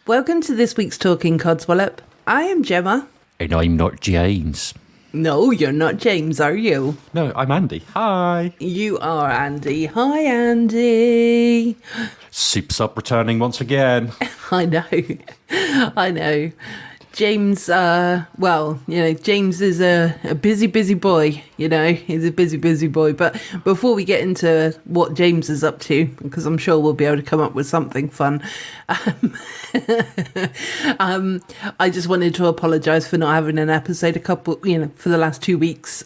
Welcome to this week's Talking Codswallop. I am Gemma. And I'm not James. No, you're not James, are you? No, I'm Andy. Hi. You are Andy. Hi, Andy. Soup's up returning once again. I know. James, James is a busy boy, he's a busy boy. But before we get into what James is up to, because I'm sure we'll be able to come up with something fun, I just wanted to apologise for not having an episode for the last 2 weeks.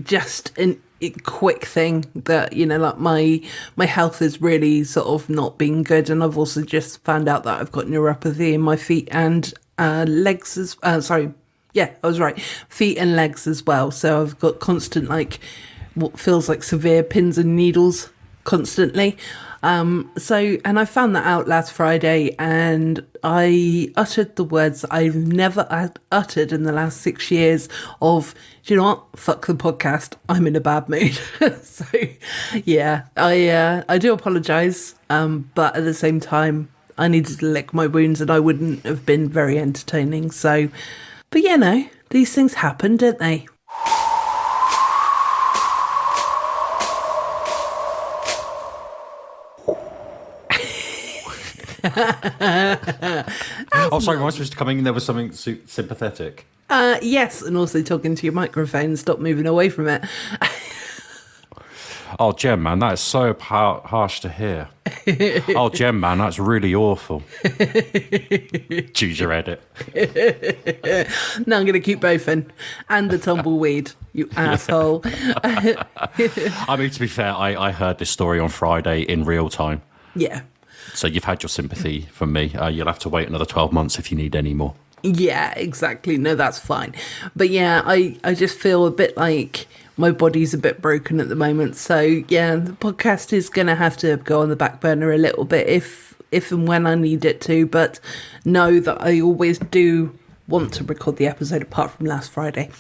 Just a quick thing that, my health has really sort of not been good. And I've also just found out that I've got neuropathy in my feet and legs feet and legs as well. So I've got constant, what feels like severe pins and needles constantly. And I found that out last Friday, and I uttered the words I've never uttered in the last 6 years of, do you know what? Fuck the podcast. I'm in a bad mood. So yeah, I do apologise. But at the same time, I needed to lick my wounds and I wouldn't have been very entertaining. So, but these things happen, don't they? Oh, sorry, am I supposed to come in? There was something sympathetic. Yes, and also talking to your microphone. Stop moving away from it. Oh, Gem, man, that is so harsh to hear. Oh, Gem, man, that's really awful. Choose your edit. No, I'm going to keep both in. And the tumbleweed, you asshole. I mean, to be fair, I heard this story on Friday in real time. Yeah. So you've had your sympathy from me. You'll have to wait another 12 months if you need any more. Yeah, exactly. No, that's fine. But yeah, I just feel a bit like my body's a bit broken at the moment. So yeah, the podcast is going to have to go on the back burner a little bit if and when I need it to. But know that I always do want to record the episode apart from last Friday.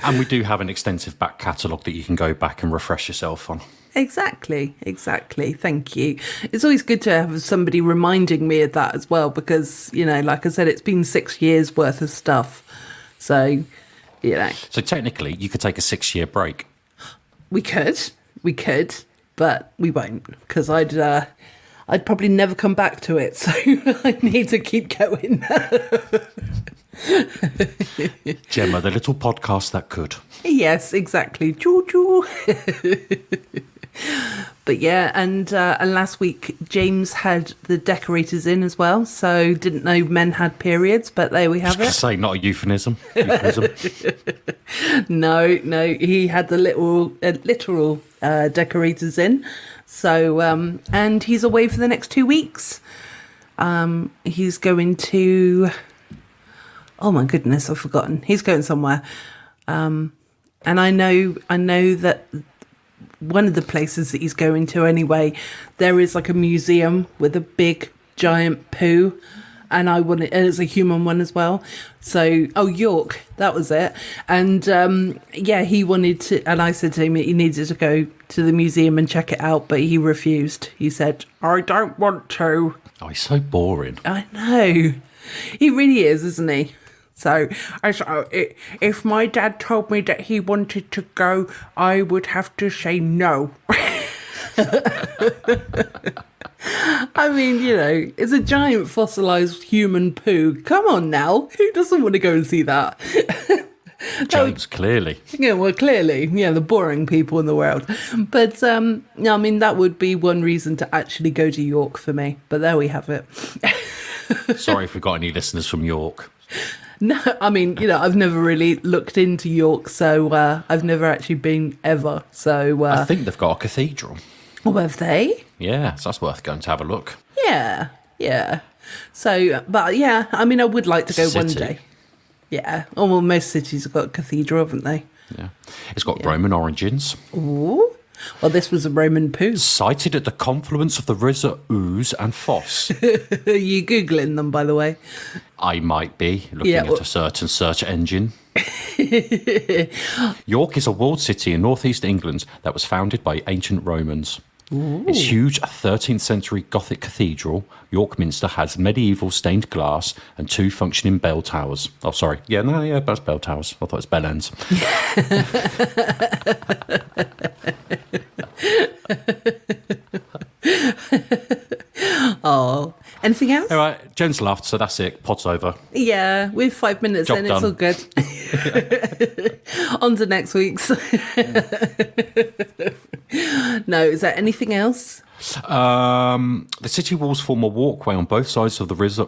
And we do have an extensive back catalogue that you can go back and refresh yourself on. Exactly. Thank you. It's always good to have somebody reminding me of that as well, because, like I said, it's been 6 years worth of stuff. So, So technically, you could take a 6-year break. We could, but we won't, because I'd probably never come back to it. So I need to keep going. Gemma, the little podcast that could. Yes, exactly. Choo-choo. But yeah, and last week James had the decorators in as well, so didn't know men had periods, but there we have it. Say not a euphemism. No, he had the literal decorators in. So and he's away for the next 2 weeks. He's going to. Oh my goodness, I've forgotten. He's going somewhere, and I know that. One of the places that he's going to anyway, there is like a museum with a big giant poo, and it's a human one as well. So, York, that was it. And he wanted to, and I said to him that he needed to go to the museum and check it out, but he refused. He said, I don't want to. Oh, he's so boring. I know. He really is, isn't he? So, if my dad told me that he wanted to go, I would have to say no. I mean, it's a giant fossilized human poo. Come on now. Who doesn't want to go and see that? James, clearly. Yeah, well, clearly. Yeah, the boring people in the world. But, that would be one reason to actually go to York for me. But there we have it. Sorry if we've got any listeners from York. No, I mean, I've never really looked into York, so I've never actually been ever. So I think they've got a cathedral. Oh, have they? Yeah, so that's worth going to have a look. Yeah. So, but yeah, I mean, I would like to go one day. Yeah. Oh, well, most cities have got a cathedral, haven't they? Yeah. It's got Roman origins. Ooh. Well, this was a Roman poo. Sited at the confluence of the River Ouse and Foss. Are you Googling them, by the way? I might be, looking at a certain search engine. York is a walled city in northeast England that was founded by ancient Romans. Its huge 13th century Gothic cathedral, York Minster, has medieval stained glass and 2 functioning bell towers. Oh, sorry. That's bell towers. I thought it was bell ends. Oh, anything else? All right, Jen's laughed, so that's it. Pod's over. Yeah, we're 5 minutes Job in. done. It's all good. On to next week's. No, is there anything else? The city walls form a walkway on both sides of the River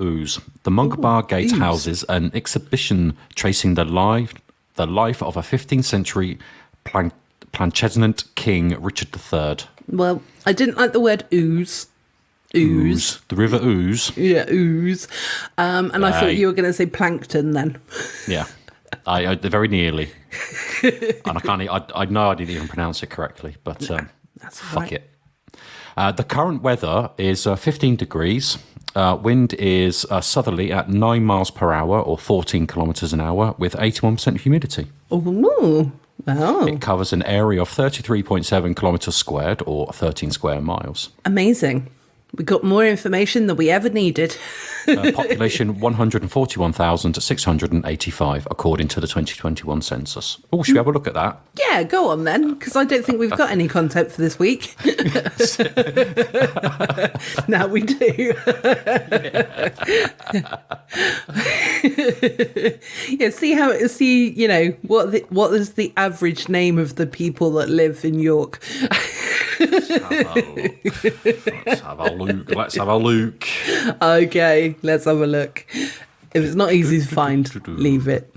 Ouse. The Monk Bar Gate Ouse. houses an exhibition tracing the life of a 15th century Plantagenet king, Richard III. Well, I didn't like the word ooze. Ooze. The River Ouse. Yeah, ooze. And I thought Hey. you were going to say plankton then. Yeah, I very nearly. And I know I didn't even pronounce it correctly, but That's fuck right. it. The current weather is 15 degrees. Wind is southerly at 9 miles per hour or 14 kilometres an hour with 81% humidity. Oh, wow. It covers an area of 33.7 kilometres squared or 13 square miles. Amazing. We got more information than we ever needed. Population 141,685 according to the 2021 census. Oh, should we have a look at that? Yeah, go on then, because I don't think we've got any content for this week. Now we do. Yeah, see, you know, what is the average name of the people that live in York? Let's have a look. Okay, let's have a look. If it's not easy to find, leave it.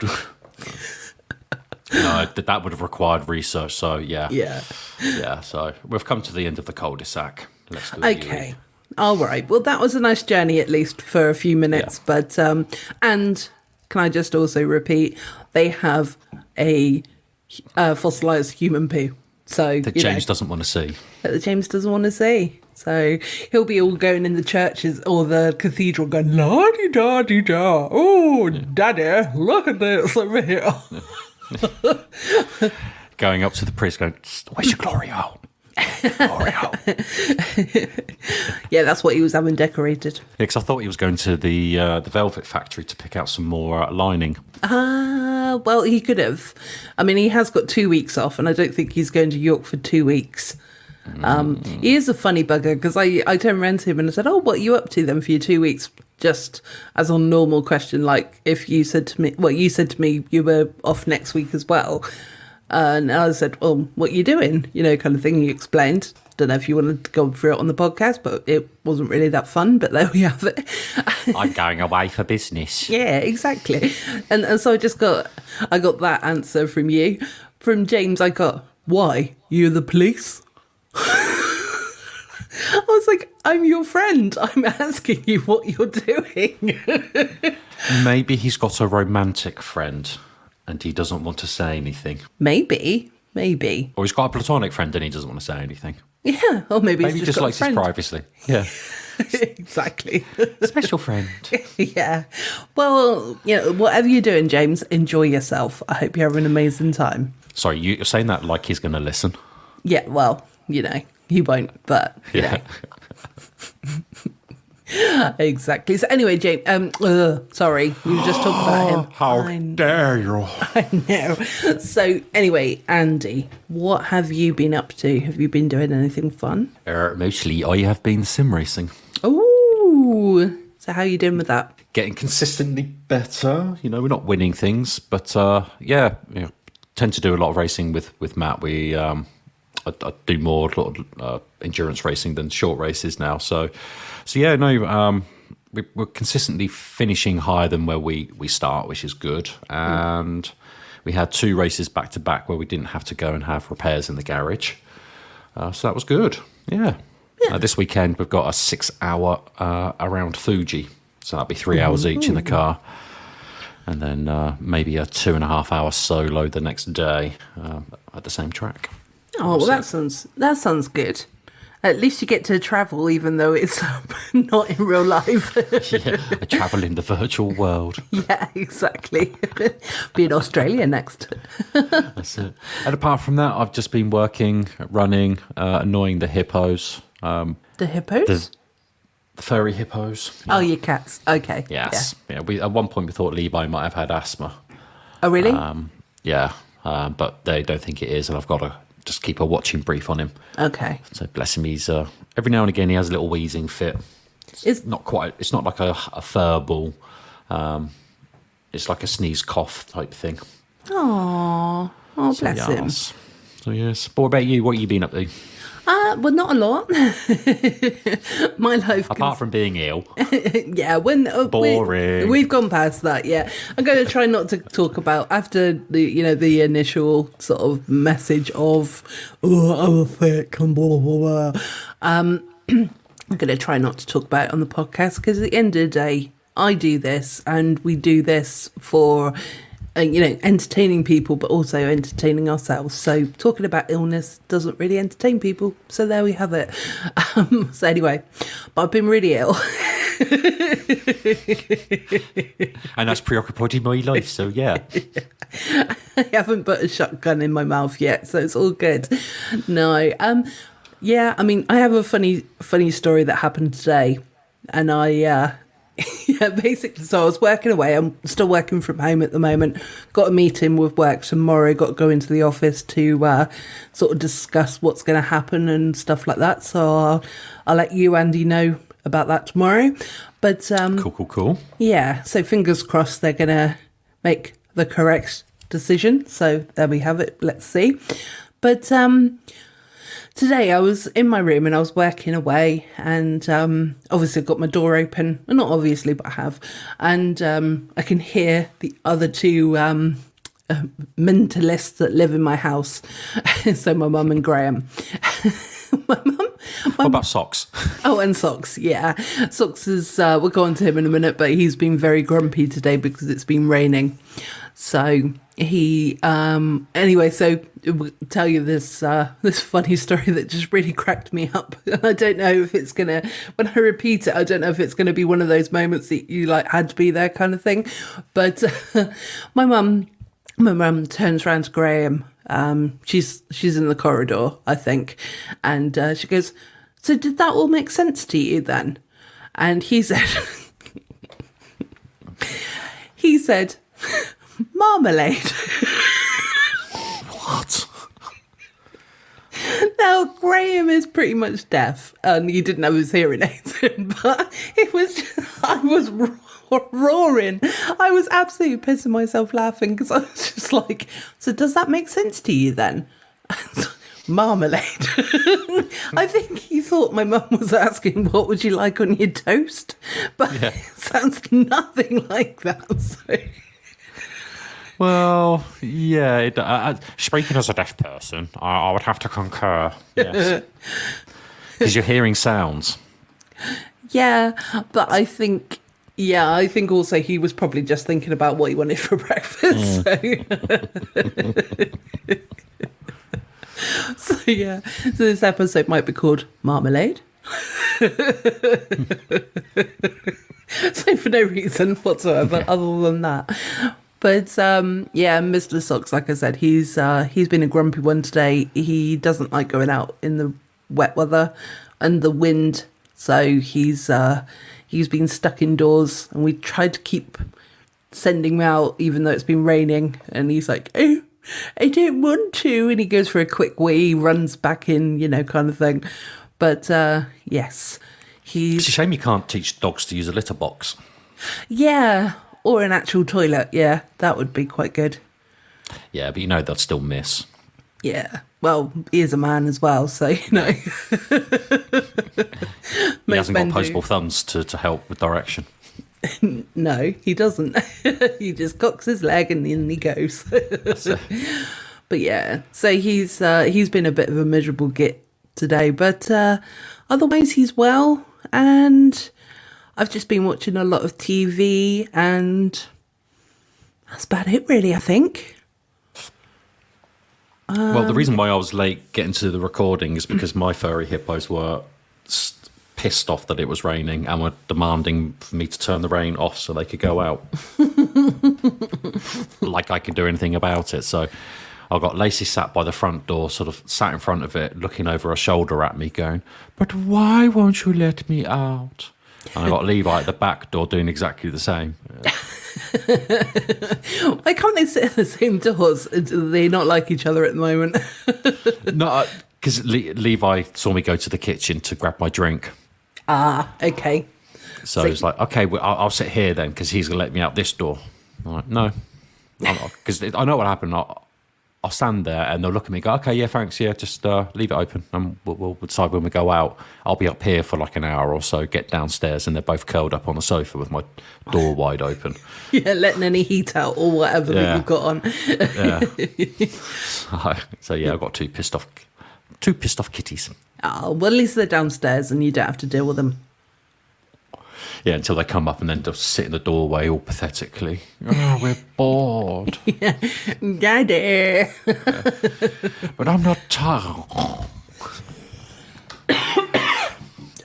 No, that would have required research, so yeah. Yeah. Yeah, so we've come to the end of the cul-de-sac. Let's do Okay. All right. Well, that was a nice journey, at least for a few minutes. Yeah. But and can I just also repeat, they have a fossilized human poo. So that you James know, doesn't want to see. that James doesn't want to see. So he'll be all going in the churches or the cathedral, going la di da di da. Oh, Daddy, look at this over here. Going up to the priest, going, "Where's your glory hole? Glory hole." Yeah, that's what he was having decorated. Yeah, because I thought he was going to the velvet factory to pick out some more lining. Well, he could have. I mean, he has got 2 weeks off, and I don't think he's going to York for 2 weeks. He is a funny bugger, because I turned around to him and I said, "Oh, what are you up to then for your 2 weeks?" Just as a normal question, like if you said to me, well, you said to me you were off next week as well. And I said, "Well, what are you doing?" You know, kind of thing. You explained. Don't know if you wanted to go through it on the podcast, but it wasn't really that fun. But there we have it. I'm going away for business. Yeah, exactly. And so I got that answer from you. From James, I got, "Why? You're the police?" I was like, "I'm your friend. I'm asking you what you're doing." Maybe he's got a romantic friend and he doesn't want to say anything. Maybe. Or he's got a platonic friend and he doesn't want to say anything. Yeah, or maybe Maybe he's he just just got likes a friend. his privacy. Yeah. Exactly. Special friend. Yeah. Well, you know, whatever you're doing, James, enjoy yourself. I hope you have an amazing time. Sorry, you're saying that like he's going to listen. Yeah, well, you know, he won't, but you know. Exactly. So anyway, James, sorry, we were just talking about him. How dare you? I know. So anyway, Andy, what have you been up to? Have you been doing anything fun? Mostly I have been sim racing. Ooh. So how are you doing with that? Getting consistently better. You know, we're not winning things, but yeah, you know, tend to do a lot of racing with Matt. I do more endurance racing than short races now. So yeah, no, we're consistently finishing higher than where we start, which is good. And we had 2 races back to back where we didn't have to go and have repairs in the garage. So that was good. Yeah. This weekend we've got a 6-hour around Fuji. So that'll be 3 hours each in the car. And then maybe a 2.5-hour solo the next day at the same track. Oh, well, that sounds good. At least you get to travel, even though it's not in real life. Yeah, I travel in the virtual world. Yeah, exactly. Be in Australia next. That's it. And apart from that, I've just been working, running, annoying the hippos. The hippos? The furry hippos. Oh, your cats. Okay. Yes. Yeah. We at one point we thought Levi might have had asthma. Oh, really? Yeah. But they don't think it is, and I've got to just keep a watching brief on him. Okay. So bless him. He's every now and again he has a little wheezing fit. It's not quite. It's not like a fur ball. It's like a sneeze cough type thing. Oh, bless him. So yes. But what about you? What have you been up to? Well, not a lot. My life. Apart from being ill. Yeah, when boring. We've gone past that. Yeah, I'm going to try not to talk about after the initial sort of message of I'm sick and blah blah blah. I'm going to try not to talk about it on the podcast because at the end of the day, I do this and we do this for. Entertaining people, but also entertaining ourselves. So talking about illness doesn't really entertain people. So there we have it. So anyway, but I've been really ill. And that's preoccupied my life, so yeah. I haven't put a shotgun in my mouth yet, so it's all good. No. Yeah, I mean, I have a funny story that happened today. And yeah, basically, so I was working away. I'm still working from home at the moment. Got a meeting with work tomorrow. Got to go into the office to sort of discuss what's going to happen and stuff like that. So I'll let you, Andy, know about that tomorrow. But Cool. Yeah, so fingers crossed they're going to make the correct decision. So there we have it. Let's see. But today I was in my room and I was working away and obviously I've got my door open. Well, not obviously, but I have. And I can hear the other two mentalists that live in my house. So my mum and Graham. What about Socks? Oh, and Socks, yeah. Socks is, we'll go on to him in a minute, but he's been very grumpy today because it's been raining. So he, anyway, so I'll tell you this funny story that just really cracked me up. And I don't know if it's gonna, when I repeat it, I don't know if it's gonna be one of those moments that you like had to be there kind of thing. But my mum turns around to Graham. She's in the corridor, I think, and she goes, "So did that all make sense to you then?" And he said, "Marmalade." What? Now, Graham is pretty much deaf, and he didn't have his hearing aids in, but it was just, I was roaring. I was absolutely pissing myself laughing because I was just like, so does that make sense to you then? Marmalade. I think he thought my mum was asking, what would you like on your toast? But yeah. It sounds nothing like that, so... Well, yeah. Speaking as a deaf person, I would have to concur. Yes, because you're hearing sounds. Yeah, but I think also he was probably just thinking about what he wanted for breakfast. So yeah. So this episode might be called Marmalade. So for no reason whatsoever, other than that. But yeah, Mr. Socks, like I said, he's been a grumpy one today. He doesn't like going out in the wet weather and the wind, so he's been stuck indoors. And we tried to keep sending him out, even though it's been raining. And he's like, "Oh, I don't want to," and he goes for a quick wee, runs back in, kind of thing. But yes, It's a shame you can't teach dogs to use a litter box. Yeah. Or an actual toilet, yeah, that would be quite good. Yeah, but they'd still miss. Yeah, well, he is a man as well, so, He hasn't got opposable thumbs to help with direction. No, he doesn't. He just cocks his leg and in he goes. But yeah, so he's been a bit of a miserable git today, but otherwise he's well, and... I've just been watching a lot of TV, and that's about it, really, I think. Well, the reason why I was late getting to the recording is because my furry hippos were pissed off that it was raining and were demanding for me to turn the rain off so they could go out. Like I could do anything about it. So I got Lacey sat by the front door, sort of sat in front of it, looking over her shoulder at me, going, "But why won't you let me out?" And I got Levi at the back door doing exactly the same. Why can't they sit in the same doors? Do they not like each other at the moment? No, because Levi saw me go to the kitchen to grab my drink. Ah, okay. So it's like, okay, well, I'll sit here then because he's going to let me out this door. I'm like, no. Because I know what happened. I'll stand there and they'll look at me and go, okay, yeah, thanks, yeah, just leave it open and we'll decide when we go out. I'll be up here for like an hour or so, get downstairs, and they're both curled up on the sofa with my door wide open. Yeah, letting any heat out or whatever that you've got on. Yeah. So yeah, I've got two pissed off kitties. Oh, well, at least they're downstairs and you don't have to deal with them. Yeah, until they come up and then just sit in the doorway all pathetically. Oh, we're bored. Yeah. Daddy. But I'm not tired.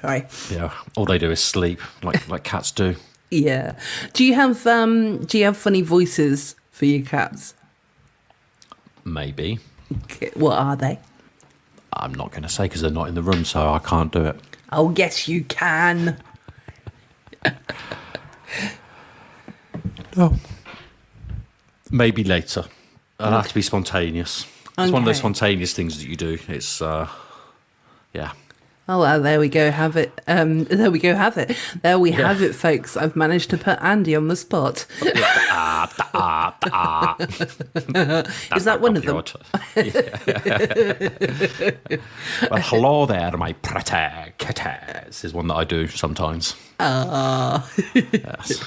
Sorry. Yeah, all they do is sleep, like cats do. Yeah. Do you have funny voices for your cats? Maybe. Okay, what are they? I'm not going to say because they're not in the room, so I can't do it. Oh, yes, you can. No. Maybe later. It'll have to be spontaneous. It's one of those spontaneous things that you do. It's, yeah. Oh, well, there we go. Have it. There we go. Have it. There we have it, folks. I've managed to put Andy on the spot. Is that one of them? Well, hello there, my pretty kitties, is one that I do sometimes. Yes.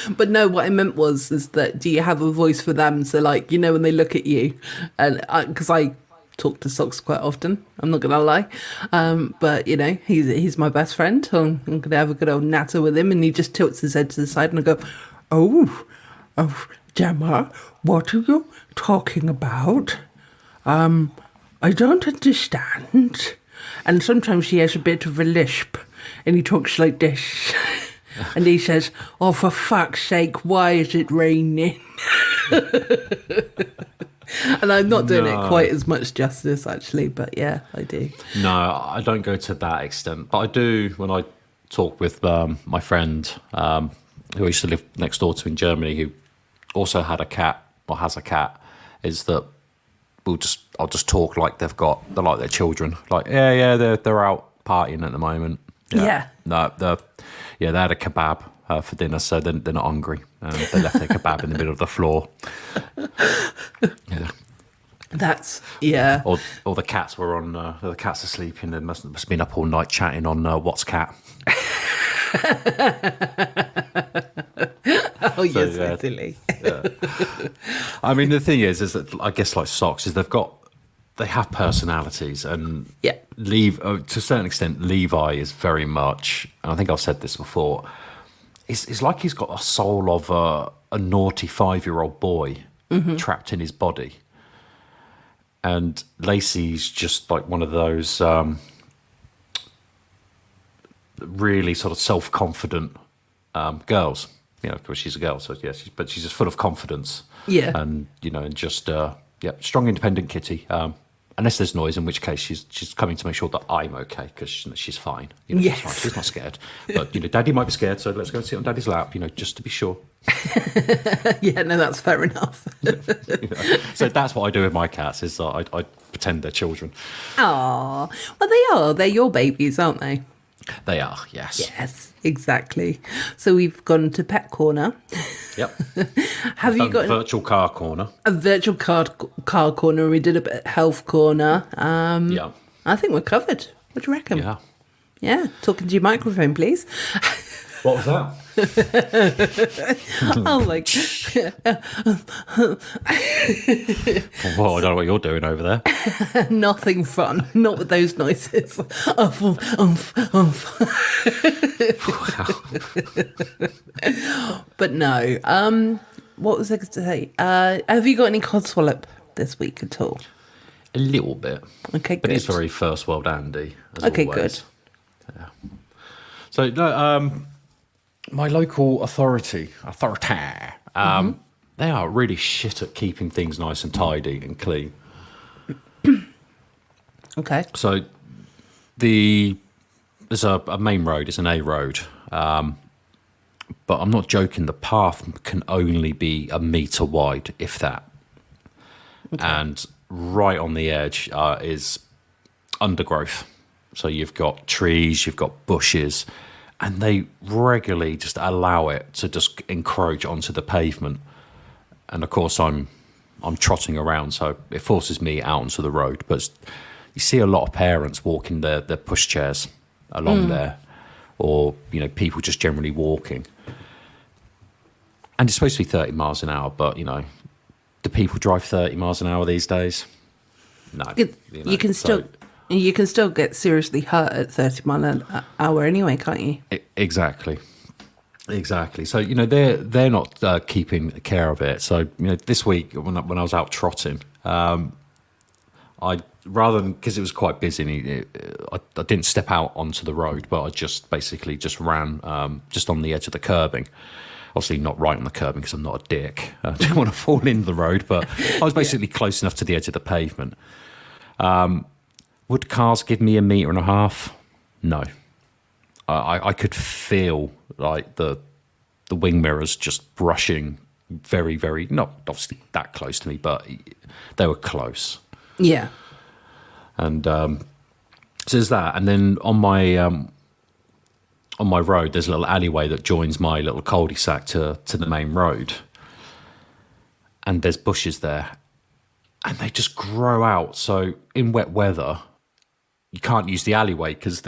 But no, what I meant is that do you have a voice for them? So, like, you know, when they look at you, and because I talk to Socks quite often, I'm not gonna lie, but you know, he's my best friend. I'm gonna have a good old natter with him, and he just tilts his head to the side, and I go, "Oh, Gemma, what are you talking about? I don't understand." And sometimes he has a bit of a lisp, and he talks like this, and he says, "Oh, for fuck's sake, why is it raining?" And I'm not doing it quite as much justice, actually, but yeah, I do. No, I don't go to that extent, but I do when I talk with my friend who I used to live next door to in Germany, who also had a cat or has a cat, is that I'll just talk like they're like their children, like they're out partying at the moment. Yeah. No, they had a kebab for dinner, so they're not hungry. They left their kebab in the middle of the floor. Yeah. That's Or the cats were on. The cats are sleeping. They must have been up all night chatting on What's Cat. Oh, yes, silly. Yeah. I mean, the thing is that I guess like Socks is they have personalities, and to a certain extent, Levi is very much. And I think I've said this before. It's like he's got a soul of a naughty 5-year-old boy trapped in his body. And Lacey's just like one of those really sort of self-confident girls. You know, of course she's a girl, so yes, but she's just full of confidence. Yeah. And, you know, and just, strong, independent kitty. Unless there's noise, in which case she's coming to make sure that I'm okay, because she's fine. You know, yes. She's fine. She's not scared. But, you know, Daddy might be scared, so let's go and sit on Daddy's lap, you know, just to be sure. Yeah, no, that's fair enough. You know? So that's what I do with my cats, is I pretend they're children. Oh, well, they are. They're your babies, aren't they? They are, yes. Yes, exactly. So we've gone to Pet Corner. Yep. Have you got virtual car corner? A virtual car corner. We did a bit of health corner. Yeah. I think we're covered. What do you reckon? Yeah. Yeah. Talking to your microphone, please. What was that? Oh, like. Well, I don't know what you're doing over there. Nothing fun. Not with those noises. But no. What was I going to say? Have you got any Codswallop this week at all? A little bit. Okay, But good. it's very first world Andy, as Okay, always. good. Yeah. So, no, my local authority, they are really shit at keeping things nice and tidy and clean. Okay. So, there's a main road, it's an A road. But I'm not joking, the path can only be a metre wide, if that. Okay. And right on the edge is undergrowth. So you've got trees, you've got bushes, and they regularly just allow it to just encroach onto the pavement. And of course, I'm trotting around, so it forces me out onto the road. But you see a lot of parents walking their pushchairs along there, or people just generally walking. And it's supposed to be 30 miles an hour, but do people drive 30 miles an hour these days? No. You can still get seriously hurt at 30 mile an hour anyway, can't you? Exactly. So they're not keeping care of it. So this week when I was out trotting, I rather than, because it was quite busy, I didn't step out onto the road, but I just basically just ran just on the edge of the curbing. Obviously not right on the curbing because I'm not a dick. I don't want to fall into the road, but I was basically close enough to the edge of the pavement. Would cars give me 1.5 meters? No. I could feel like the wing mirrors just brushing very, very, not obviously that close to me, but they were close. Yeah. And so there's that. And then on my road, there's a little alleyway that joins my little cul-de-sac to the main road. And there's bushes there. And they just grow out. So in wet weather, you can't use the alleyway because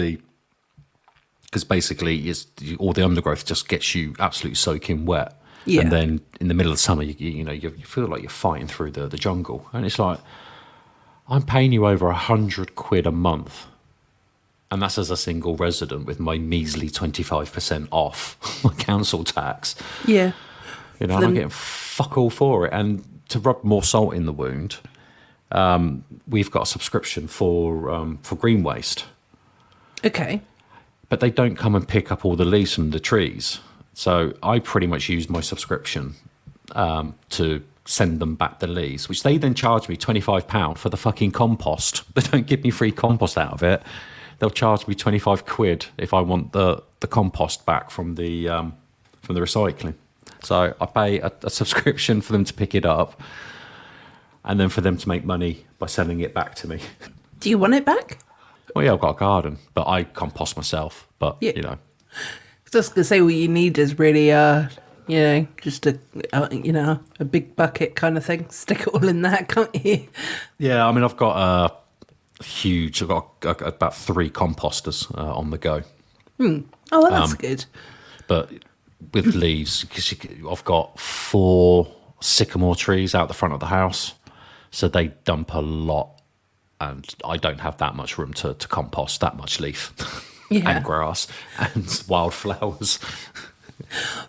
basically all the undergrowth just gets you absolutely soaking wet. Yeah. And then in the middle of summer, you feel like you're fighting through the jungle. And it's like, I'm paying you over £100 a month. And that's as a single resident with my measly 25% off my council tax. Yeah. And I'm getting fuck all for it. And to rub more salt in the wound, we've got a subscription for green waste. Okay. But they don't come and pick up all the leaves from the trees. So I pretty much use my subscription to send them back the leaves, which they then charge me £25 for the fucking compost. They don't give me free compost out of it. They'll charge me £25 if I want the compost back from the recycling. So I pay a subscription for them to pick it up, and then for them to make money by selling it back to me. Do you want it back? Well, yeah, I've got a garden, but I compost myself. But I was just gonna say, what you need is really just a big bucket kind of thing. Stick it all in that, can't you? Yeah, I mean, I've got I've got about 3 composters on the go. Oh, well, that's good. But with leaves, because I've got 4 sycamore trees out the front of the house, so they dump a lot, and I don't have that much room to compost that much leaf and grass and wildflowers.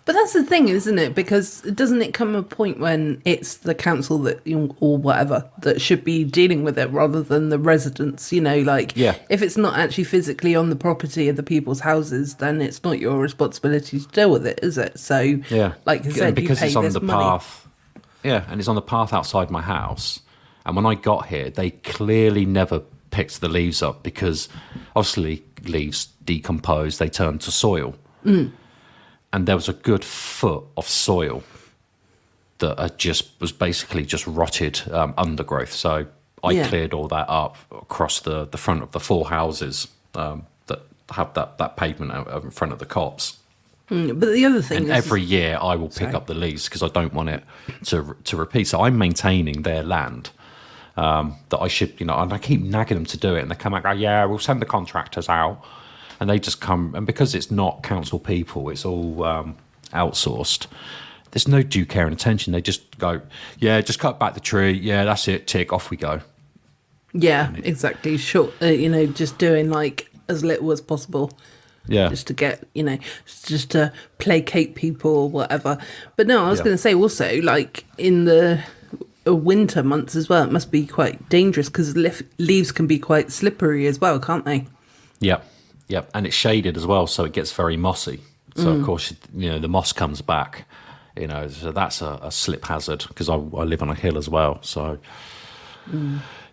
But that's the thing, isn't it? Because doesn't it come a point when it's the council that or whatever that should be dealing with it rather than the residents? If it's not actually physically on the property of the people's houses, then it's not your responsibility to deal with it, is it? So, like you said, because you pay it's on this the money. path. Yeah, and it's on the path outside my house. And when I got here, they clearly never picked the leaves up because obviously leaves decompose, they turn to soil. And there was a good foot of soil that was basically just rotted undergrowth. So I cleared all that up across the front of the 4 houses that have that pavement out in front of the cops. But the other thing is... every year I will pick up the leaves because I don't want it to repeat. So I'm maintaining their land that I should, and I keep nagging them to do it. And they come out and go, we'll send the contractors out. And they just come, and because it's not council people, it's all outsourced. There's no due care and attention. They just go, just cut back the tree. Yeah, that's it. Tick, off we go. Yeah, exactly. Sure, just doing like as little as possible. Yeah. Just to get, just to placate people or whatever. But no, I was going to say also, like in the winter months as well, it must be quite dangerous because leaves can be quite slippery as well, can't they? Yep, yep, and it's shaded as well, so it gets very mossy. So of course, the moss comes back. So that's a slip hazard because I live on a hill as well. So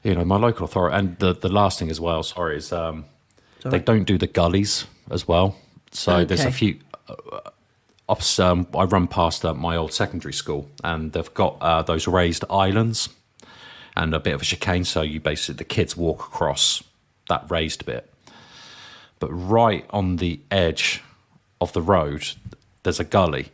my local authority, and the last thing as well. Sorry, is they don't do the gullies as well. So there's a few. I run past my old secondary school, and they've got those raised islands and a bit of a chicane. So the kids walk across that raised bit. But right on the edge of the road, there's a gully,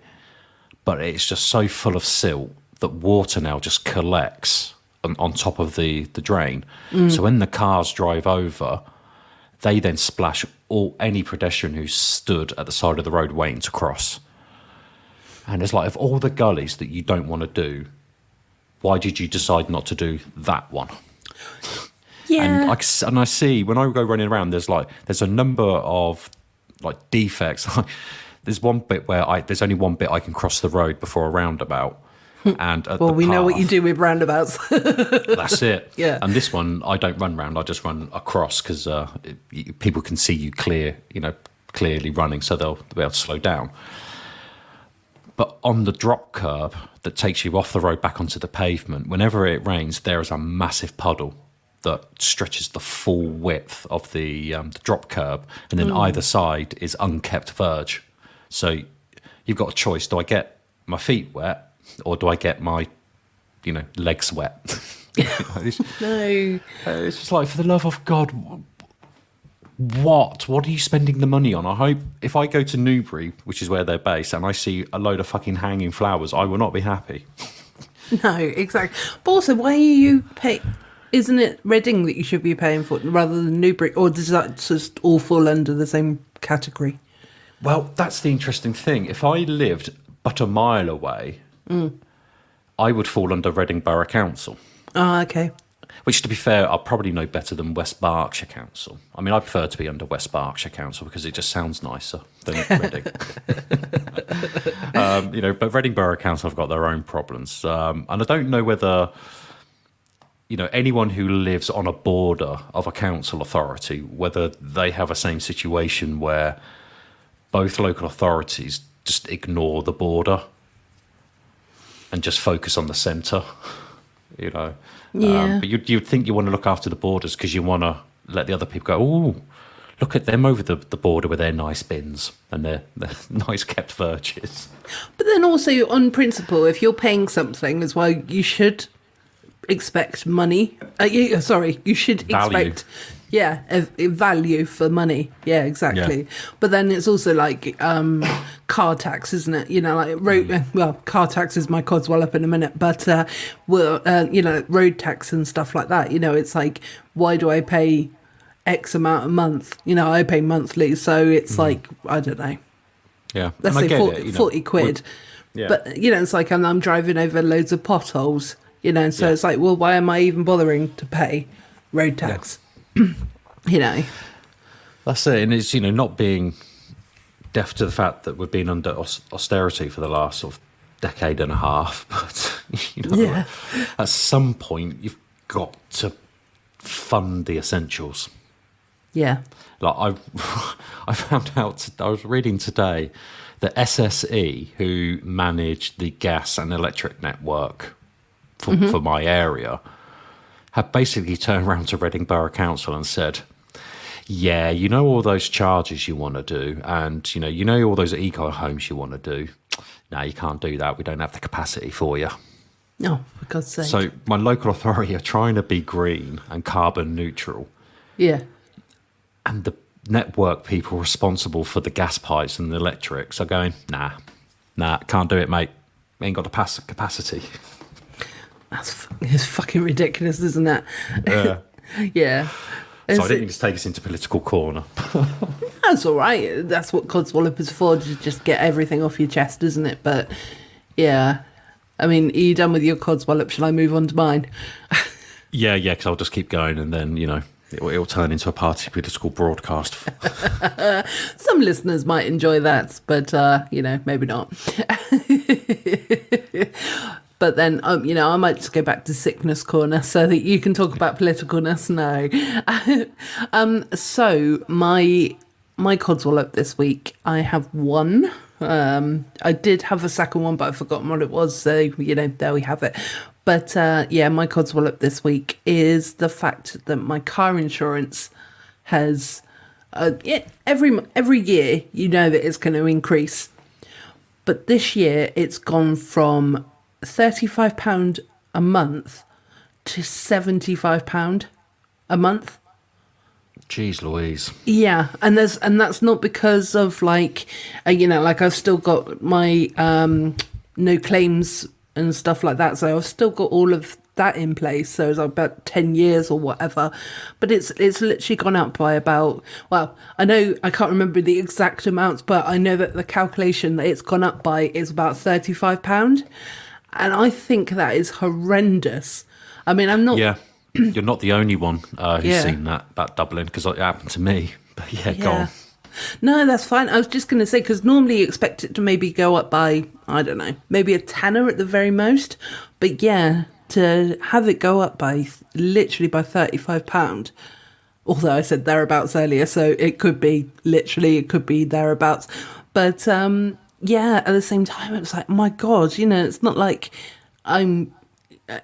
but it's just so full of silt that water now just collects on top of the drain. So when the cars drive over, they then splash any pedestrian who stood at the side of the road waiting to cross. And it's like, of all the gullies that you don't want to do, why did you decide not to do that one? Yeah. And I see when I go running around, there's a number of defects. There's one bit where there's only one bit I can cross the road before a roundabout. And we know what you do with roundabouts. That's it. Yeah. And this one, I don't run round. I just run across because people can see you clearly running, so they'll be able to slow down. But on the drop curb that takes you off the road back onto the pavement, whenever it rains, there is a massive puddle that stretches the full width of the drop curb, and then either side is unkept verge. So you've got a choice: do I get my feet wet, or do I get my, legs wet? No. It's just like, for the love of God, what are you spending the money on? I hope if I go to Newbury, which is where they're based, and I see a load of fucking hanging flowers, I will not be happy. No, exactly. But also, why are you pay? Isn't it Reading that you should be paying for rather than Newbury, or does that just all fall under the same category? Well, that's the interesting thing. If I lived but a mile away, I would fall under Reading Borough Council. Oh, okay. Which, to be fair, I probably know better than West Berkshire Council. I mean, I prefer to be under West Berkshire Council because it just sounds nicer than Reading. But Reading Borough Council have got their own problems. And I don't know whether, anyone who lives on a border of a council authority, whether they have a same situation where both local authorities just ignore the border and just focus on the centre, Yeah. But you'd think you want to look after the borders because you want to let the other people go, oh, look at them over the border with their nice bins and their nice kept verges. But then also, on principle, if you're paying something as well, you should expect money. You should Value. expect, a value for money. Yeah, exactly. Yeah. But then it's also like car tax, isn't it? Car tax is my Codswallop in a minute, but road tax and stuff like that. It's like, why do I pay X amount a month? I pay monthly, so it's like, I don't know. Yeah, Let's say 40 quid. Yeah. But, it's like I'm driving over loads of potholes, so it's like, well, why am I even bothering to pay road tax? Yeah. That's it. And it's, not being deaf to the fact that we've been under austerity for the last sort of decade and a half. But, at some point, you've got to fund the essentials. Yeah. Like I found out, I was reading today that SSE, who manage the gas and electric network for my area, have basically turned around to Reading Borough Council and said, yeah, all those charges you want to do, and all those eco homes you want to do. No, you can't do that. We don't have the capacity for you. No, for God's sake. So my local authority are trying to be green and carbon neutral. Yeah. And the network people responsible for the gas pipes and the electrics are going, nah, can't do it, mate. We ain't got the capacity. It's fucking ridiculous, isn't it? Yeah. Yeah. So I didn't mean to take us into political corner. That's all right. That's what Codswallop is for, to just get everything off your chest, isn't it? But, yeah. I mean, are you done with your Codswallop? Shall I move on to mine? Yeah, because I'll just keep going and then, it'll turn into a party political broadcast. Some listeners might enjoy that, but, maybe not. But then, I might just go back to sickness corner so that you can talk about politicalness. No. So my Codswallop this week, I have one. I did have a second one, but I've forgotten what it was. So, there we have it. But my Codswallop this week is the fact that my car insurance has, every year, that it's going to increase. But this year, it's gone from £35 a month to £75 a month. Jeez Louise. Yeah, and that's not because of like I've still got my no claims and stuff like that, so I've still got all of that in place. So it's about 10 years or whatever, but it's literally gone up by about, well, I know I can't remember the exact amounts, but I know that the calculation that it's gone up by is about £35, and I think that is horrendous. I mean, I'm not. Yeah. You're not the only one who's Yeah. seen that doubling, because it happened to me. But go on. No, that's fine. I was just going to say, because normally you expect it to maybe go up by, I don't know, maybe a tenner at the very most. But yeah, to have it go up by literally by £35, although I said thereabouts earlier, so it could be thereabouts. But at the same time, it was like, my God, it's not like I'm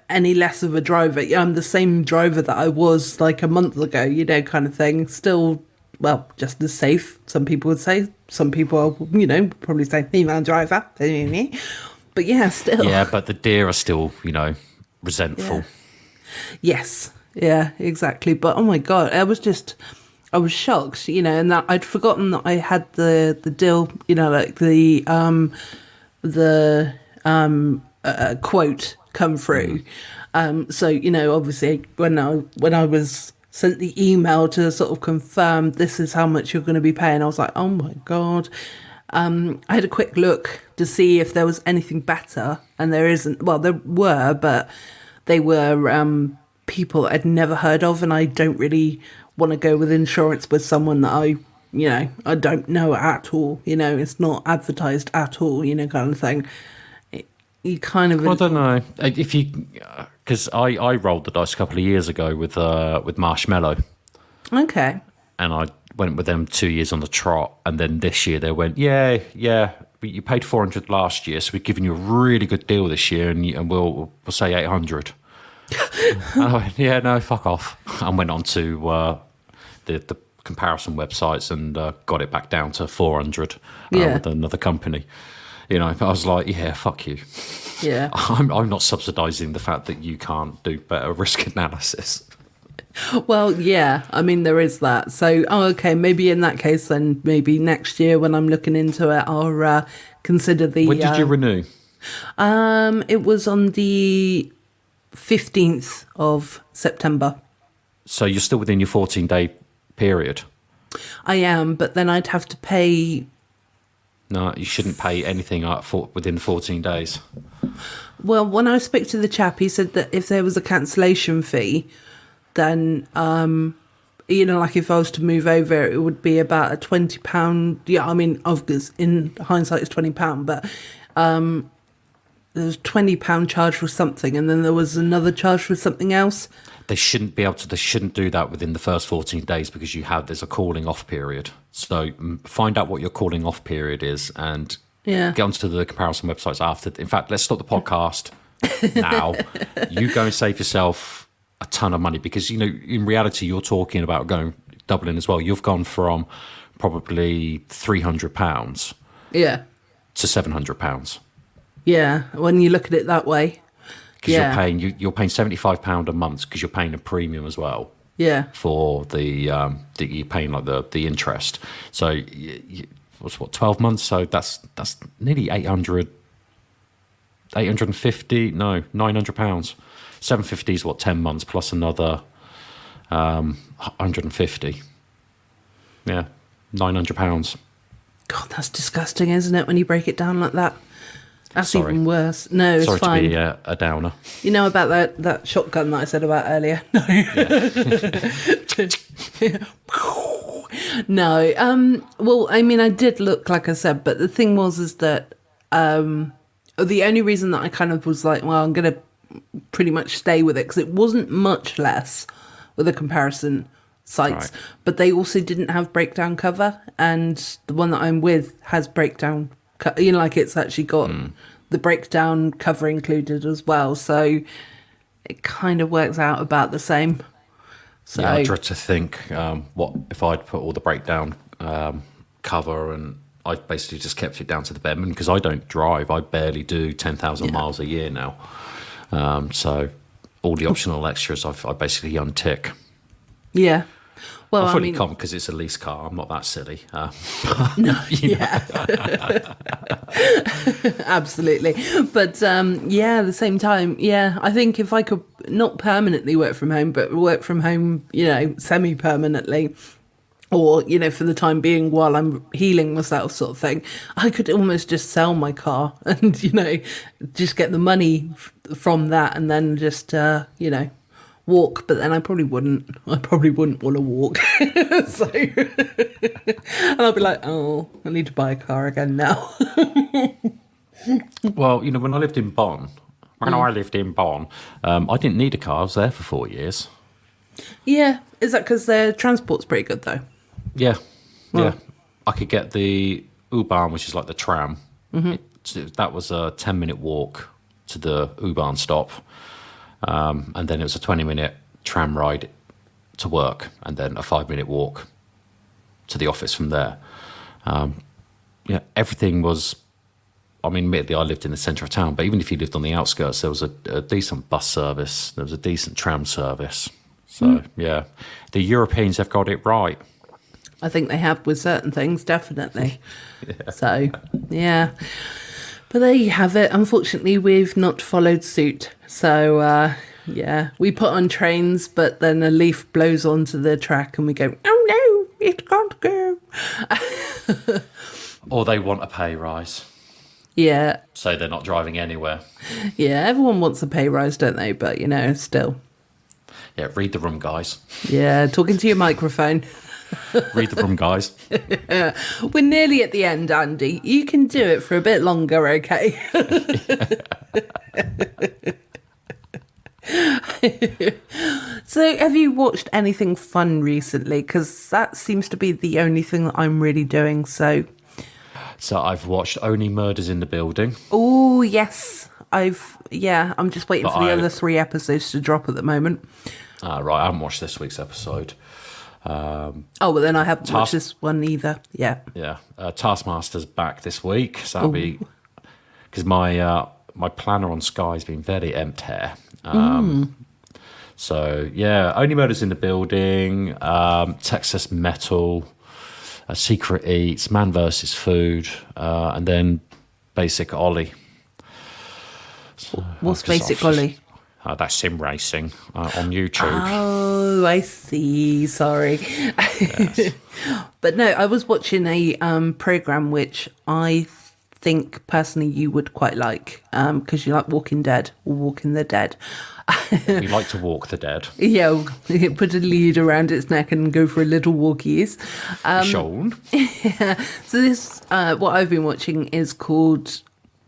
any less of a driver. I'm the same driver that I was like a month ago, kind of thing. Still, well, just as safe, some people would say. Some people, probably say female driver. But yeah, still. Yeah, but the deer are still, resentful. Yeah. Yes, yeah, exactly. But oh my God, I was shocked, and that I'd forgotten that I had the deal, like the quote come through. So obviously when I was sent the email to sort of confirm this is how much you're going to be paying, I was like, oh my God. I had a quick look to see if there was anything better, and there isn't. Well, there were, but they were people I'd never heard of, and I don't really want to go with insurance with someone that I don't know at all. It's not advertised at all, kind of thing. You kind of. I don't know if you, because I rolled the dice a couple of years ago with Marshmallow. Okay. And I went with them 2 years on the trot, and then this year they went, yeah, but you paid $400 last year, so we're giving you a really good deal this year, and we'll say $800. And I went, yeah, no, fuck off. And went on to the comparison websites and got it back down to $400 with another company. I was like, yeah, fuck you. Yeah. I'm not subsidising the fact that you can't do better risk analysis. Well, yeah, I mean, there is that. So, okay, maybe in that case, then maybe next year when I'm looking into it, I'll consider the... When did you renew? It was on the 15th of September. So you're still within your 14-day period? I am, but then I'd have to pay... No, you shouldn't pay anything within 14 days. Well, when I spoke to the chap, he said that if there was a cancellation fee, then, like if I was to move over, it would be about a £20. Yeah, I mean, in hindsight, it's £20, but there was £20 charge for something, and then there was another charge for something else. They shouldn't do that within the first 14 days because there's a calling off period. So find out what your calling off period is and get onto the comparison websites after. In fact, let's stop the podcast now. You go and save yourself a ton of money because, in reality, you're talking about doubling as well. You've gone from probably £300 to £700. Yeah, when you look at it that way. Because you're paying £75 a month because you're paying a premium as well. Yeah. For the you're paying like the interest. So what's 12 months? So that's nearly £850. No, £900. 750 is 10 months plus another 150. Yeah, £900. God, that's disgusting, isn't it? When you break it down like that. That's even worse. No, it's Sorry fine. to be a downer. You know about that shotgun that I said about earlier? No. No. Well, I mean, I did look, like I said, but the thing is that the only reason that I kind of was like, well, I'm going to pretty much stay with it because it wasn't much less with the comparison sites, Right. but they also didn't have breakdown cover, and the one that I'm with has breakdown. Like it's actually got the breakdown cover included as well, so it kind of works out about the same. So Yeah, I dread to think what if I'd put all the breakdown cover and I basically just kept it down to the bare minimum because I don't drive. I barely do 10,000 miles a year now. So all the optional extras I basically untick. yeah. Well, I'm I fully mean, confident because it's a lease car. I'm not that silly. no, yeah, absolutely. But yeah, at the same time, yeah, I think if I could not permanently work from home, but work from home, semi-permanently, or for the time being while I'm healing myself, sort of thing, I could almost just sell my car and just get the money from that, and then just walk. But then I probably wouldn't want to walk. So and I'll be like, oh, I need to buy a car again now. Well, when I lived in Bonn, I didn't need a car. I was there for 4 years. Yeah, is that because their transport's pretty good though? Yeah, yeah. I could get the U-Bahn, which is like the tram. That was a 10-minute walk to the U-Bahn stop. And then it was a 20-minute tram ride to work, and then a 5-minute walk to the office from there. Everything was. I mean, admittedly, I lived in the centre of town, but even if you lived on the outskirts, there was a decent bus service. There was a decent tram service. So yeah, the Europeans have got it right. I think they have with certain things, definitely. So yeah. But there you have it. Unfortunately, we've not followed suit. So, yeah, we put on trains, but then a leaf blows onto the track and we go, oh no, it can't go. Or they want a pay rise, Yeah, so they're not driving anywhere. yeah, everyone wants a pay rise, don't they? But, still. Yeah, read the room, guys. Yeah, talking to your microphone. Read the room, guys. We're nearly at the end, Andy. You can do it for a bit longer, okay? So, have you watched anything fun recently? Because that seems to be the only thing that I'm really doing. So, I've watched Only Murders in the Building. oh yes, I'm just waiting But for the other 3 episodes to drop at the moment. Right, I haven't watched this week's episode. Oh, well then I haven't watched this one either. Yeah. Yeah, Taskmaster's back this week, so that'll be because my planner on Sky has been very empty. So yeah, Only Murders in the Building, Texas Metal, Secret Eats, Man vs. Food, and then Basic Ollie. What's Basic Ollie? That's sim racing on YouTube. Oh, I see. Sorry. Yes. But no, I was watching a program which I think personally you would quite like because you like Walking Dead or Walking the Dead. We like to walk the dead. Yeah, put a lead around its neck and go for a little walkies. Sean. So this, what I've been watching is called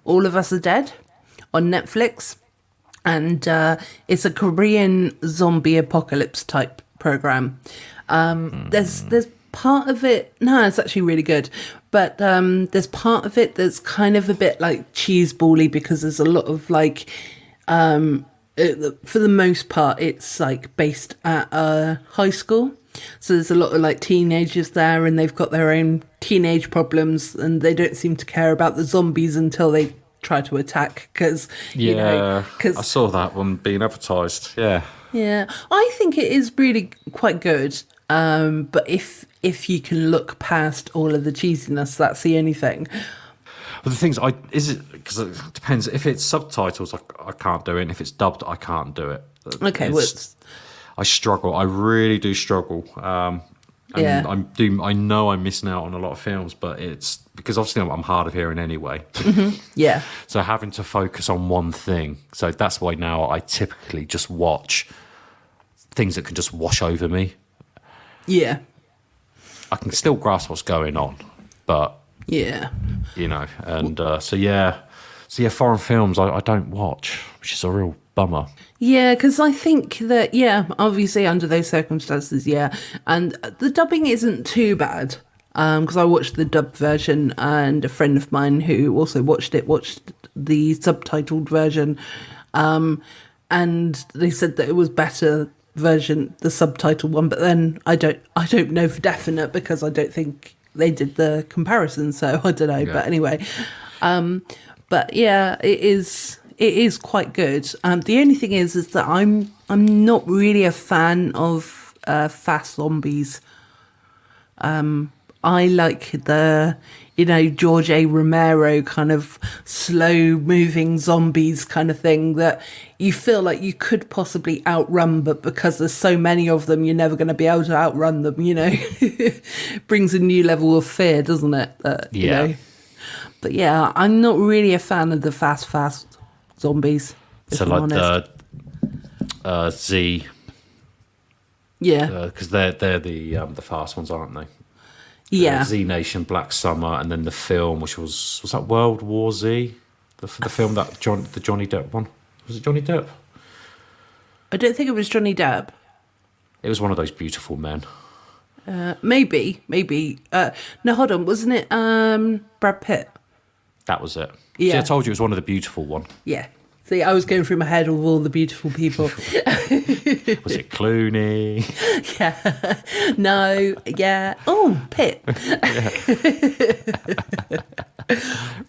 All of Us Are Dead on Netflix. And it's a Korean zombie apocalypse type program. There's part of it. No, it's actually really good. But there's part of it that's kind of a bit like cheesebally because there's a lot of like, for the most part, it's like based at a high school. So there's a lot of like teenagers there, and they've got their own teenage problems, and they don't seem to care about the zombies until they try to attack because I saw that one being advertised. Yeah, I think it is really quite good, but if you can look past all of the cheesiness, that's the only thing. but the things because it depends. If it's subtitles, I can't do it, and if it's dubbed, I can't do it. Okay, I struggle. I really do struggle. And I know I'm missing out on a lot of films, but it's because obviously I'm hard of hearing anyway. yeah, So having to focus on one thing. So that's why now I typically just watch things that can just wash over me. yeah, I can still grasp what's going on, but yeah. and so yeah. So yeah, foreign films I don't watch, which is a real bummer. Yeah, because I think that, yeah, obviously under those circumstances, yeah. And the dubbing isn't too bad. Because I watched the dubbed version, and a friend of mine who also watched the subtitled version. And they said that it was better version, the subtitled one, but then I don't know for definite because I don't think they did the comparison, so I don't know. Yeah. But anyway, but yeah, it is quite good. The only thing is that I'm not really a fan of fast zombies. I like the, George A. Romero kind of slow moving zombies kind of thing that you feel like you could possibly outrun, but because there's so many of them, you're never going to be able to outrun them, Brings a new level of fear, doesn't it? Yeah. But yeah, I'm not really a fan of the fast zombies. So if I'm like honest. the Z, Yeah. because they're the fast ones, aren't they? Yeah. Z Nation, Black Summer, and then the film, which was that World War Z, the film that the Johnny Depp one. Was it Johnny Depp? I don't think it was Johnny Depp. It was one of those beautiful men. Maybe. No, hold on. Wasn't it Brad Pitt? That was it. Yeah. See, I told you it was one of the beautiful one. Yeah. See, I was going through my head of all the beautiful people. Was it Clooney? Yeah. No. Yeah. Oh, Pitt.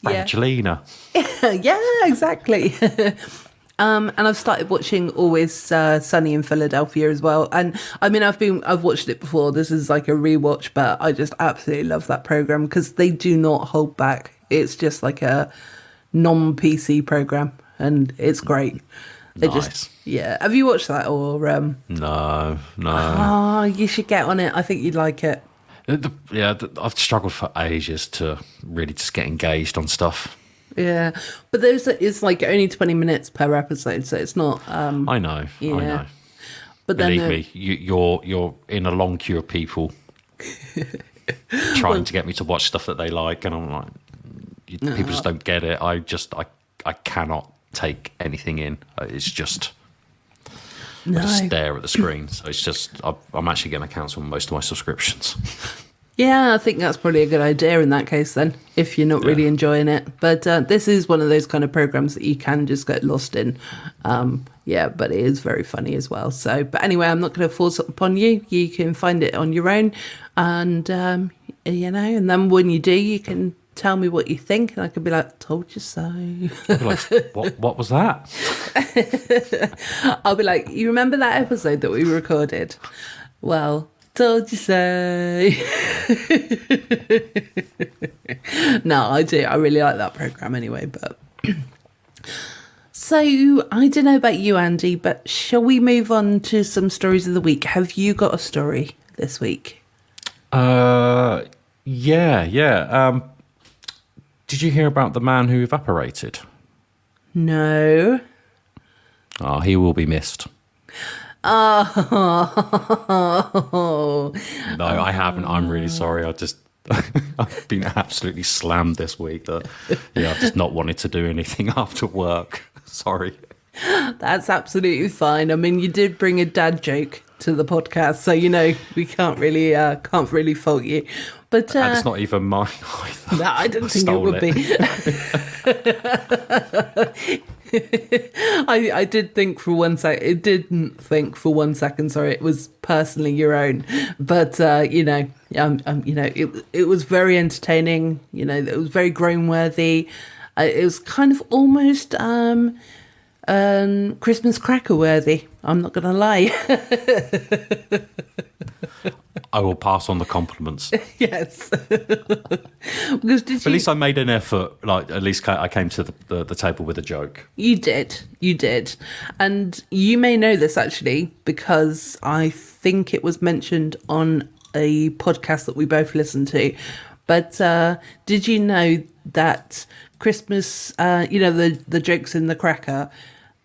Brangelina. Yeah, exactly. And I've started watching Always Sunny in Philadelphia as well. And I mean, I've watched it before. This is like a rewatch, but I just absolutely love that program because they do not hold back. It's just like a non-PC program, and it's great. They Nice. yeah. Have you watched that or? No. Oh, you should get on it. I think you'd like it. I've struggled for ages to really just get engaged on stuff. Yeah, but it's like only 20 minutes per episode, so it's not. I know. But then Believe me, you're in a long queue of people trying to get me to watch stuff that they like, and I'm like, people just don't get it. I cannot take anything in. It's just I just stare at the screen. So it's just I'm actually going to cancel most of my subscriptions. Yeah, I think that's probably a good idea in that case then, if you're not really enjoying it. But this is one of those kind of programs that you can just get lost in. But it is very funny as well. So, but anyway, I'm not going to force it upon you. You can find it on your own. And, and then when you do, you can tell me what you think. And I could be like, told you so. I'll be like, what was that? I'll be like, you remember that episode that we recorded? Well, told you so. No, I do. I really like that program anyway. But so I don't know about you, Andy, but shall we move on to some stories of the week? Have you got a story this week? Yeah. Did you hear about the man who evaporated? No. Oh, he will be missed. Oh. No, I haven't. I'm really sorry. I've been absolutely slammed this week. I've just not wanted to do anything after work. Sorry. That's absolutely fine. I mean, you did bring a dad joke to the podcast, so we can't really fault you. But and it's not even mine either. No, I didn't think it would be. I did think for one second. It didn't think for 1 second. Sorry, it was personally your own. But it was very entertaining. It was very groan worthy. It was kind of almost Christmas cracker worthy. I'm not gonna lie. I will pass on the compliments. Yes. Because at least I made an effort. Like, at least I came to the table with a joke. You did. And you may know this, actually, because I think it was mentioned on a podcast that we both listened to. But did you know that Christmas, the jokes in the cracker,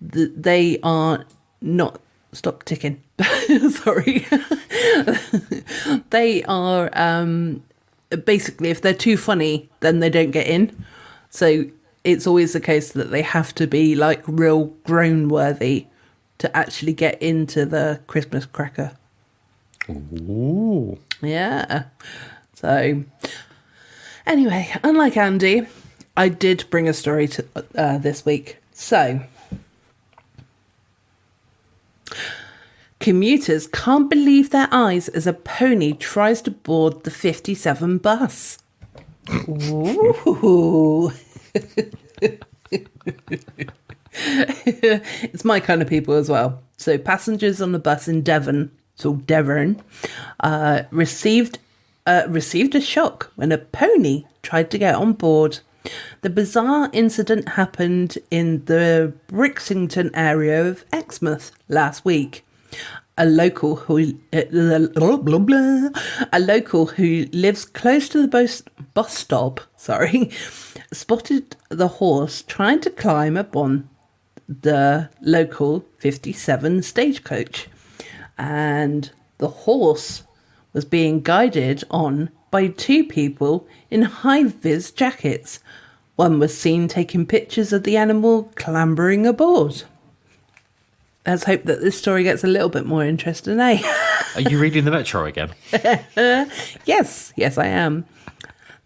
they are not... Stop ticking. Sorry. They are... basically, if they're too funny, then they don't get in. So it's always the case that they have to be like real grown worthy to actually get into the Christmas cracker. Ooh. Yeah. So, anyway, unlike Andy, I did bring a story to this week. So, commuters can't believe their eyes as a pony tries to board the 57 bus. Ooh. It's my kind of people as well. So passengers on the bus in Devon, received a shock when a pony tried to get on board. The bizarre incident happened in the Brixington area of Exmouth last week. A local who lives close to the bus stop, spotted the horse trying to climb upon the local 57 stagecoach, and the horse was being guided on by two people in high-vis jackets. One was seen taking pictures of the animal clambering aboard. Let's hope that this story gets a little bit more interesting, eh? Are you reading the Metro again? Yes, I am.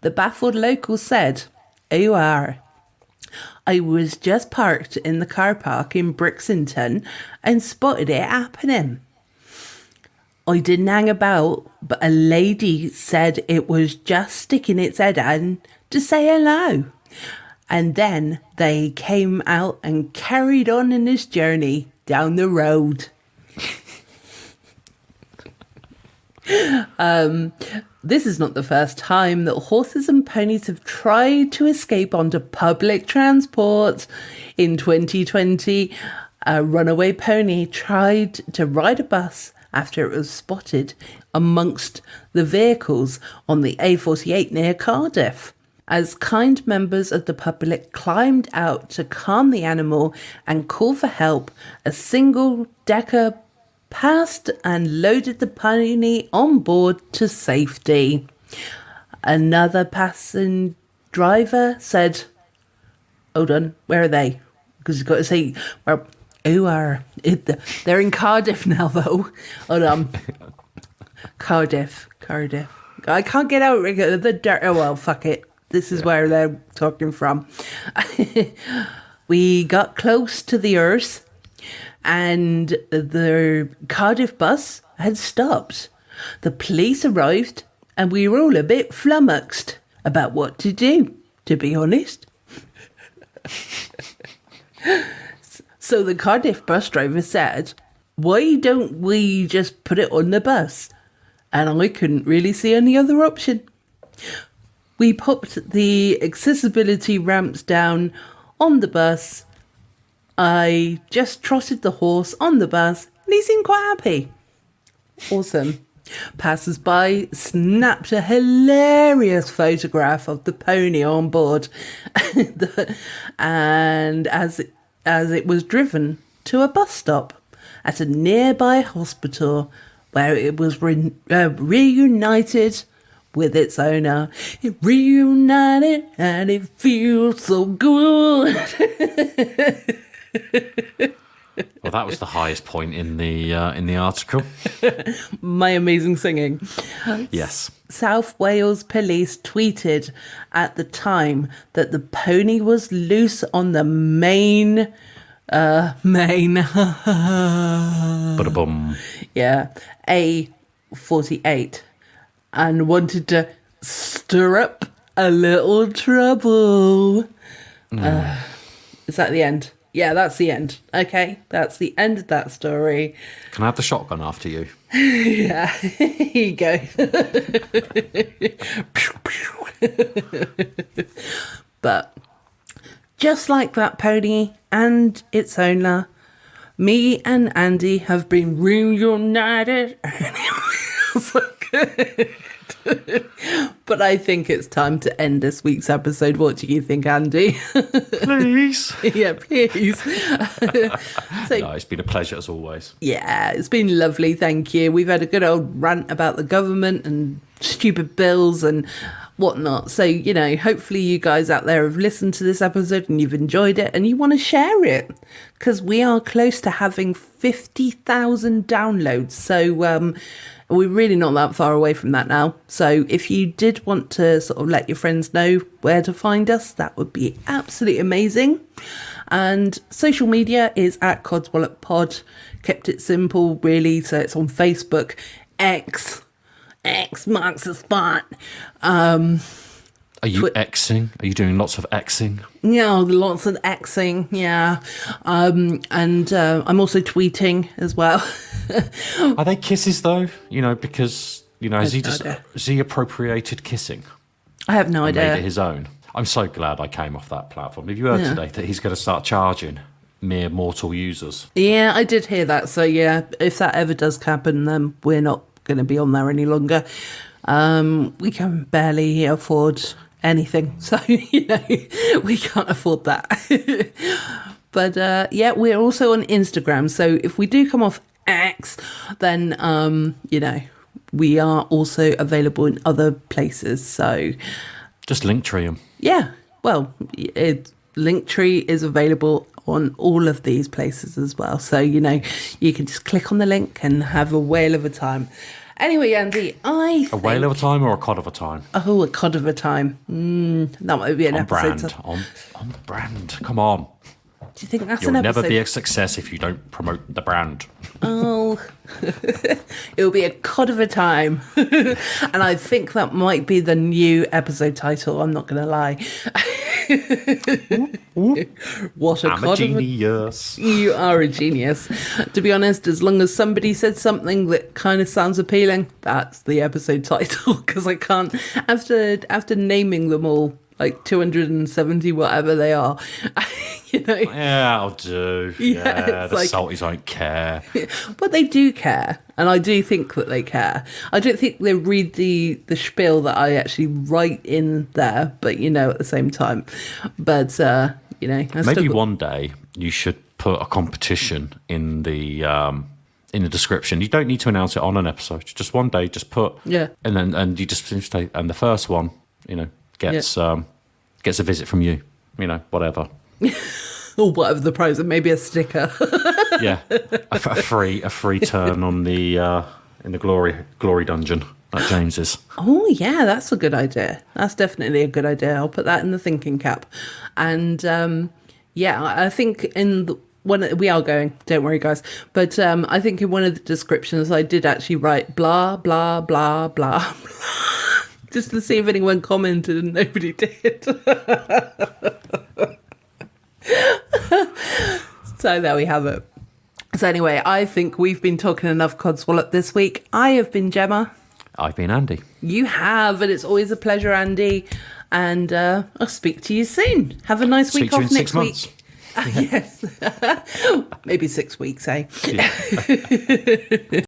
The baffled local said, "You are. I was just parked in the car park in Brixington and spotted it happening. I didn't hang about, but a lady said it was just sticking its head out to say hello. And then they came out and carried on in this journey down the road." This is not the first time that horses and ponies have tried to escape onto public transport. In 2020, a runaway pony tried to ride a bus after it was spotted amongst the vehicles on the A48 near Cardiff. As kind members of the public climbed out to calm the animal and call for help, a single-decker passed and loaded the pony on board to safety. Another passenger driver said, "Hold on, where are they?" Because you've got to say, well, they're in Cardiff now, though. Hold on. Cardiff. I can't get out of the dirt. Oh, well, fuck it. This is where they're talking from. We got close to the earth and the Cardiff bus had stopped. The police arrived and we were all a bit flummoxed about what to do, to be honest. So the Cardiff bus driver said, "Why don't we just put it on the bus?" And I couldn't really see any other option. We popped the accessibility ramps down on the bus. I just trotted the horse on the bus and he seemed quite happy. Awesome. Passers-by snapped a hilarious photograph of the pony on board and as it was driven to a bus stop at a nearby hospital where it was reunited with its owner. It reunited and it feels so good. Well, that was the highest point in the article. My amazing singing. Yes. South Wales police tweeted at the time that the pony was loose on the main. Ba-da-bum. Yeah, A48, and wanted to stir up a little trouble. Is that the end? Yeah, that's the end. Okay, that's the end of that story. Can I have the shotgun after you? Yeah, here you go. But just like that pony and its owner, me and Andy have been reunited. So good. But I think it's time to end this week's episode. What do you think, Andy? Please. Yeah, please. No, it's been a pleasure as always. Yeah, it's been lovely, thank you. We've had a good old rant about the government and stupid bills and whatnot. So, hopefully you guys out there have listened to this episode and you've enjoyed it and you want to share it, because we are close to having 50,000 downloads. So we're really not that far away from that now. So if you did want to sort of let your friends know where to find us, that would be absolutely amazing. And social media is at Codswallop Pod. Kept it simple, really. So it's on Facebook, X marks the spot. Are you Xing? Are you doing lots of Xing? Yeah, lots of Xing, yeah. And I'm also tweeting as well. Are they kisses though? Because has idea. he appropriated kissing? I have no idea. Made it his own. I'm so glad I came off that platform. Have you heard today that he's going to start charging mere mortal users? Yeah, I did hear that. So yeah, if that ever does happen, then we're not going to be on there any longer. We can barely afford anything, so we can't afford that. But we're also on Instagram, so if we do come off X, then we are also available in other places. So just Linktree them. Yeah, well, Linktree is available on all of these places as well, so you can just click on the link and have a whale of a time. Anyway, Andy, a whale of a time or a cod of a time? Oh, a cod of a time. That might be an episode. On brand. Come on. Do you think that's You'll an episode? never be a success if you don't promote the brand. Oh, it'll be a cod of a time. And I think that might be the new episode title. I'm not going to lie. What a I'm cod a genius. You are a genius. To be honest, as long as somebody said something that kind of sounds appealing, that's the episode title. Because I can't, after naming them all, like 270 whatever they are, Yeah, I'll do. Yeah, the salties don't care. But they do care, and I do think that they care. I don't think they read the spiel that I actually write in there, but at the same time. But maybe one day you should put a competition in the description. You don't need to announce it on an episode. Just one day, just put and you just say, and the first one, gets a visit from you. Whatever. Or whatever the prize, and maybe a sticker. Yeah, a free turn on the in the glory dungeon like James is. Oh yeah, that's a good idea. That's definitely a good idea. I'll put that in the thinking cap. And I think we are going. Don't worry, guys. But I think in one of the descriptions I did actually write blah blah blah blah blah, just to see if anyone commented, and nobody did. So there we have it. So anyway, I think we've been talking enough Codswallop this week. I have been Gemma. I've been Andy. You have, and it's always a pleasure, Andy. And I'll speak to you soon. Have a nice week off next week. Yes. Maybe 6 weeks, eh? Yeah.